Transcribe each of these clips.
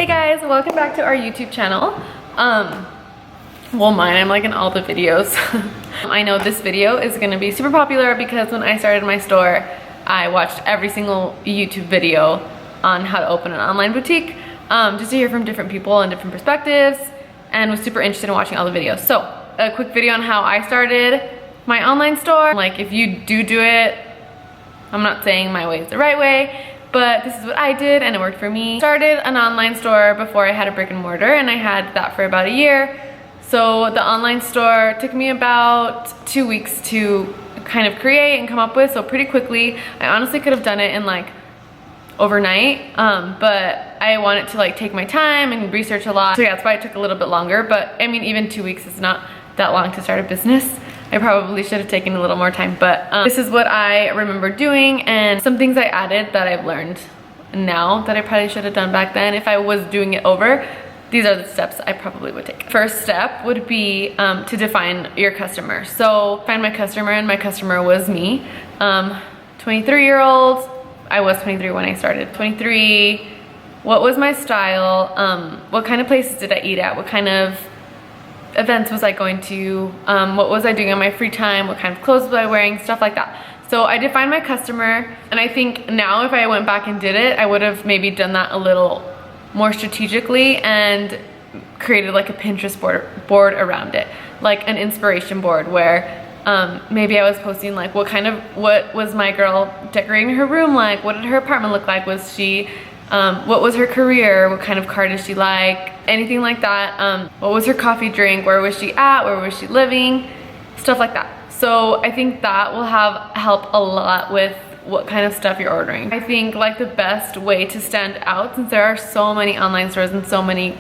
Hey guys, welcome back to our YouTube channel. Well, mine, I'm like in all the videos. I know this video is gonna be super popular because when I started my store, I watched every single YouTube video on how to open an online boutique, just to hear from different people and different perspectives, and was super interested in watching all the videos. So, a quick video on how I started my online store. Like, if you do it, I'm not saying my way is the right way, but this is what I did and it worked for me. Started an online store before I had a brick and mortar, and I had that for about a year. So the online store took me about 2 weeks to kind of create and come up with, so pretty quickly. I honestly could have done it in like overnight, but I wanted to like take my time and research a lot. So yeah, that's why it took a little bit longer, but I mean, even 2 weeks is not that long to start a business. I probably should have taken a little more time, but this is what I remember doing, and some things I added that I've learned now that I probably should have done back then. If I was doing it over, these are the steps I probably would take. First step would be to define your customer. So find my customer, and my customer was me. 23-year-old, I was 23 when I started. 23, what was my style? What kind of places did I eat at? What kind of events was I going to? What was I doing on my free time? What kind of clothes was I wearing? Stuff like that. So I defined my customer, and I think now if I went back and did it, I would have maybe done that a little more strategically and created like a Pinterest board around it, like an inspiration board where maybe I was posting like what was my girl decorating her room like, what did her apartment look like, was she what was her career, what kind of car does she like, anything like that. What was her coffee drink, where was she at, where was she living, stuff like that. So I think that will help a lot with what kind of stuff you're ordering. I think like the best way to stand out, since there are so many online stores and so many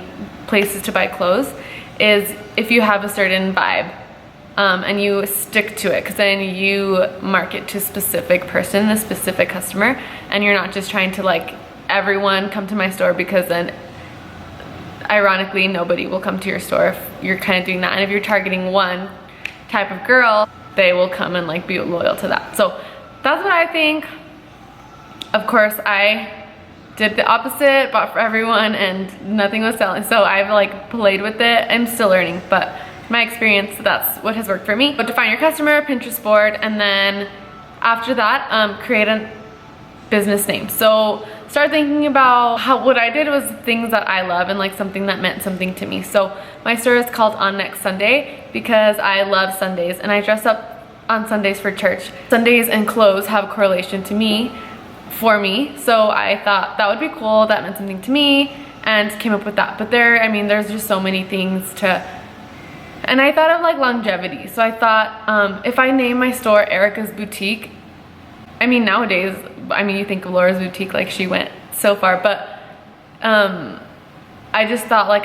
places to buy clothes, is if you have a certain vibe and you stick to it, because then you market to a specific person, a specific customer, and you're not just trying to like everyone come to my store, because then ironically nobody will come to your store if you're kind of doing that. And if you're targeting one type of girl, they will come and like be loyal to that. So that's what I think. Of course, I did the opposite, bought for everyone, and nothing was selling. So I've like played with it. I'm still learning, but my experience, that's what has worked for me. But define your customer, Pinterest board, and then after that, create a business name. So start thinking about what I did was things that I love and like something that meant something to me. So my store is called On Next Sunday because I love Sundays and I dress up on Sundays for church. Sundays and clothes have a correlation to me, for me. So I thought that would be cool, that meant something to me, and came up with that. But there's just so many things to, and I thought of like longevity. So I thought if I name my store Erica's Boutique, I mean nowadays, you think of Laura's Boutique, like she went so far, but I just thought like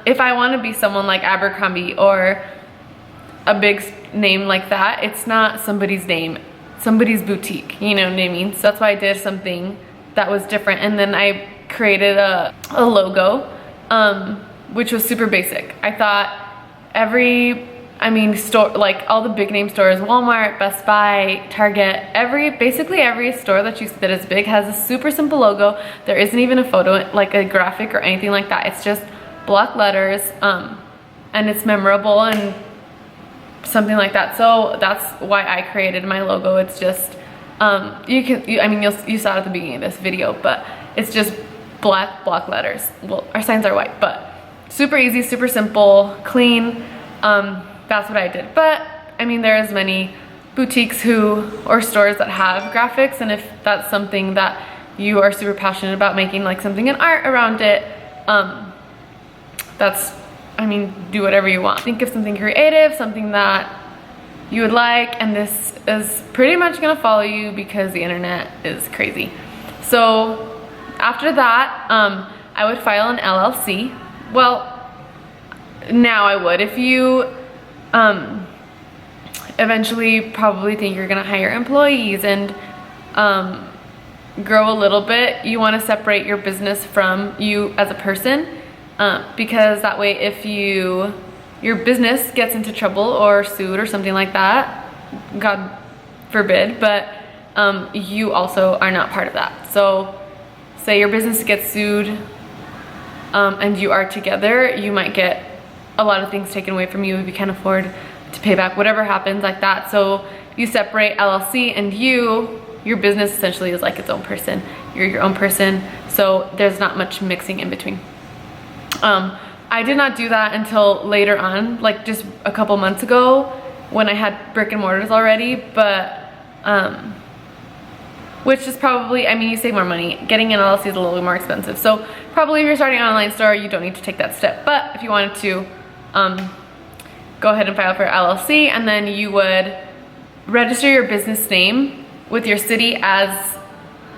if I want to be someone like Abercrombie or a big name like that, it's not somebody's name, somebody's boutique, you know what I mean? So that's why I did something that was different, and then I created a logo, which was super basic. I thought store, like all the big name stores, Walmart, Best Buy, Target, basically every store that you see that is big has a super simple logo. There isn't even a photo, like a graphic or anything like that. It's just block letters, and it's memorable and something like that. So that's why I created my logo. It's just you saw it at the beginning of this video, but it's just black block letters. Well, our signs are white, but super easy, super simple, clean. That's what I did. But I mean, there's many boutiques or stores that have graphics, and if that's something that you are super passionate about, making like something in art around it, do whatever you want. Think of something creative, something that you would like, and this is pretty much gonna follow you because the internet is crazy. So after that, I would file an LLC. Well, now I would. If you eventually probably think you're gonna hire employees and grow a little bit, you wanna separate your business from you as a person, because that way if your business gets into trouble or sued or something like that, God forbid, but you also are not part of that. So say your business gets sued and you are together, you might get a lot of things taken away from you if you can't afford to pay back, whatever happens like that. So you separate LLC and your business essentially is like its own person. You're your own person, so there's not much mixing in between. I did not do that until later on, like just a couple months ago when I had brick and mortars already, but which is probably, I mean, you save more money. Getting an LLC is a little more expensive. So probably if you're starting an online store, you don't need to take that step. But if you wanted to, go ahead and file for LLC, and then you would register your business name with your city as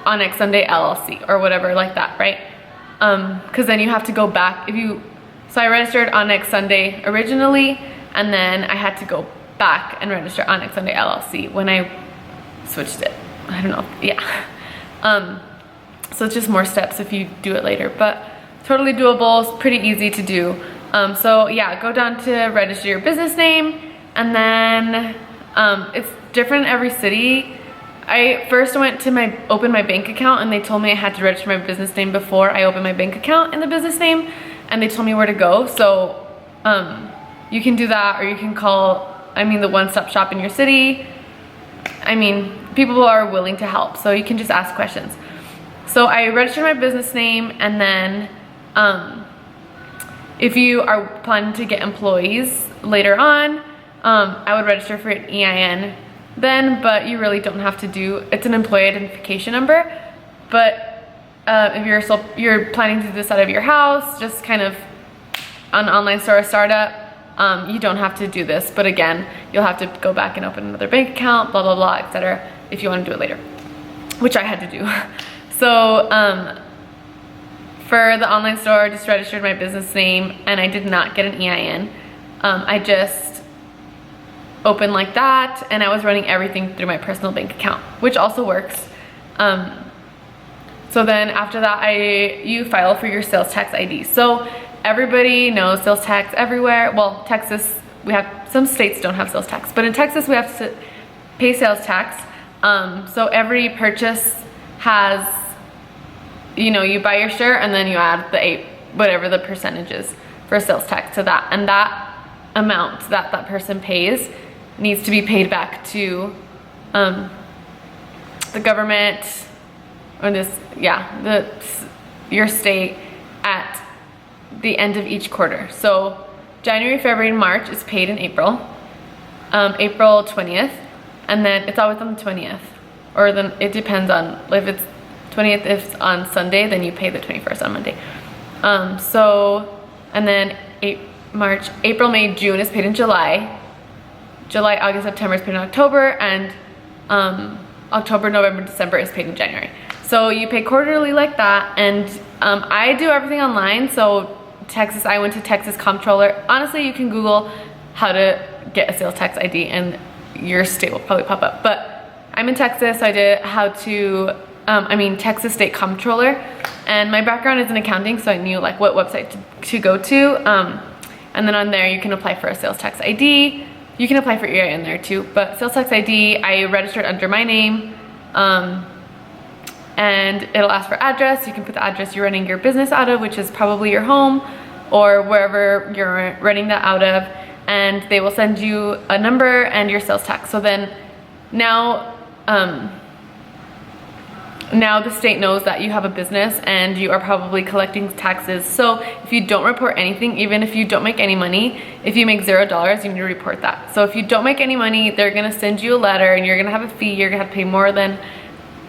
On Next Sunday LLC or whatever like that, right? Because then you have to go back. So I registered On Next Sunday originally, and then I had to go back and register On Next Sunday LLC when I switched it. I don't know, yeah. So it's just more steps if you do it later, but totally doable. It's pretty easy to do. So yeah, go down to register your business name, and then it's different in every city. I first went to open my bank account, and they told me I had to register my business name before I opened my bank account in the business name, and they told me where to go. So you can do that, or you can call, the one-stop shop in your city. People are willing to help, so you can just ask questions. So I registered my business name, and then if you are planning to get employees later on, I would register for an EIN then, but you really don't have to do, it's an employee identification number. But if you're planning to do this out of your house, just kind of an online store or startup, you don't have to do this, but again, you'll have to go back and open another bank account, blah, blah, blah, etc. if you want to do it later, which I had to do. So for the online store, I just registered my business name, and I did not get an EIN. I just opened like that, and I was running everything through my personal bank account, which also works. So then after that, you file for your sales tax ID. So everybody knows sales tax everywhere. Well, Texas, some states don't have sales tax, but in Texas we have to pay sales tax. So every purchase has, you buy your shirt and then you add whatever the percentage is for sales tax to that, and that amount that person pays needs to be paid back to the government, or your state at the end of each quarter. So January, February, and March is paid in April, April 20th, and then it's always on the 20th, or then it depends on if it's 20th, if it's on Sunday, then you pay the 21st on Monday. And then March, April, May, June is paid in July. July, August, September is paid in October, and October, November, December is paid in January. So you pay quarterly like that, and I do everything online. So Texas, I went to Texas Comptroller. Honestly, you can Google how to get a sales tax ID, and your state will probably pop up. But I'm in Texas, so I did Texas State Comptroller, and my background is in accounting, so I knew like what website to go to. And then on there, you can apply for a sales tax ID. You can apply for EIN there too, but sales tax ID, I registered under my name, and it'll ask for address. You can put the address you're running your business out of, which is probably your home or wherever you're running that out of, and they will send you a number and your sales tax. So then now the state knows that you have a business and you are probably collecting taxes. So if you don't report anything, even if you don't make any money, if you make $0, you need to report that. So if you don't make any money, they're gonna send you a letter, and you're gonna have a fee. You're gonna have to pay more than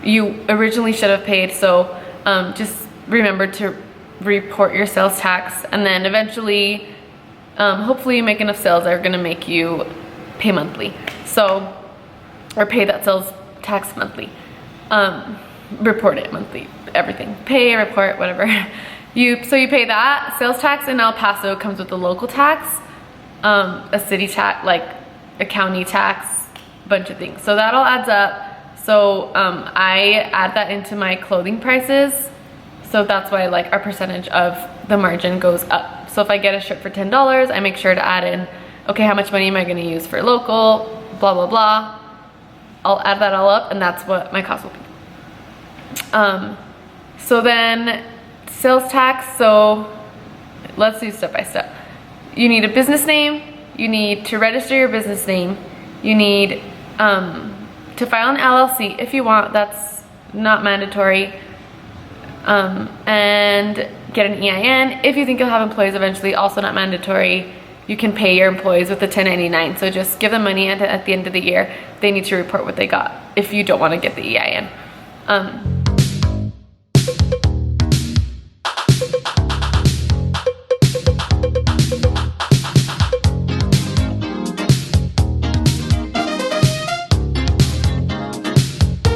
you originally should have paid. So just remember to report your sales tax, and then eventually, hopefully you make enough sales that are gonna make you pay monthly. So, or pay that sales tax monthly. Report it monthly, everything, pay, report, whatever. So you pay that sales tax. In El Paso comes with a local tax, a city tax, like a county tax, bunch of things. So that all adds up. So I add that into my clothing prices. So that's why like our percentage of the margin goes up. So if I get a shirt for $10, I make sure to add in, okay, how much money am I gonna use for local, blah, blah, blah. I'll add that all up, and that's what my cost will be. So then sales tax, so let's do step by step. You need a business name. You need to register your business name. You need to file an LLC if you want. That's not mandatory. And get an EIN. If you think you'll have employees eventually, also not mandatory. You can pay your employees with a 1099. So just give them money, and at the end of the year, they need to report what they got if you don't want to get the EIN.